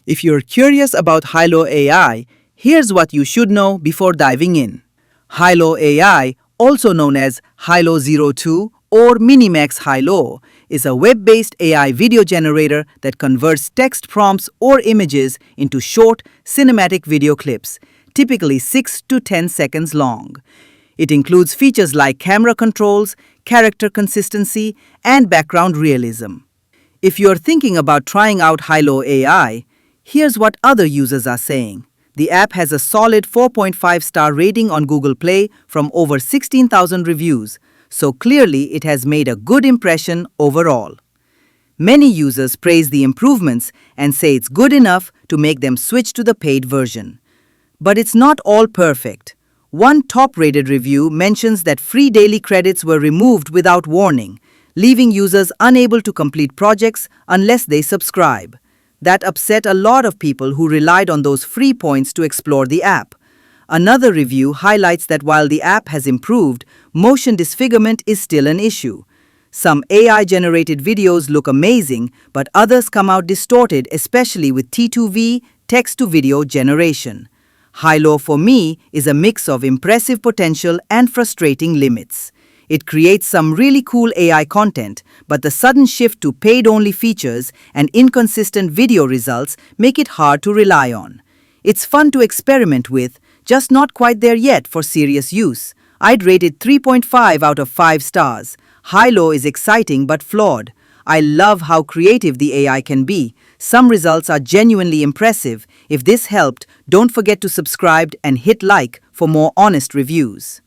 If you're curious about Hailuo AI, here's what you should know before diving in. Hailuo AI, also known as Hailuo 02 or Minimax Hailuo, is a web-based AI video generator that converts text prompts or images into short, cinematic video clips, typically 6 to 10 seconds long. It includes features like camera controls, character consistency, and background realism. If you're thinking about trying out Hailuo AI, here's what other users are saying. The app has a solid 4.5-star rating on Google Play from over 16,000 reviews, so clearly it has made a good impression overall. Many users praise the improvements and say it's good enough to make them switch to the paid version. But it's not all perfect. One top-rated review mentions that free daily credits were removed without warning, leaving users unable to complete projects unless they subscribe. That upset a lot of people who relied on those free points to explore the app. Another review highlights that while the app has improved, motion disfigurement is still an issue. Some AI-generated videos look amazing, but others come out distorted, especially with T2V, text-to-video generation. Hailuo for me is a mix of impressive potential and frustrating limits. It creates some really cool AI content, but the sudden shift to paid-only features and inconsistent video results make it hard to rely on. It's fun to experiment with, just not quite there yet for serious use. I'd rate it 3.5 out of 5 stars. Hailuo is exciting but flawed. I love how creative the AI can be. Some results are genuinely impressive. If this helped, don't forget to subscribe and hit like for more honest reviews.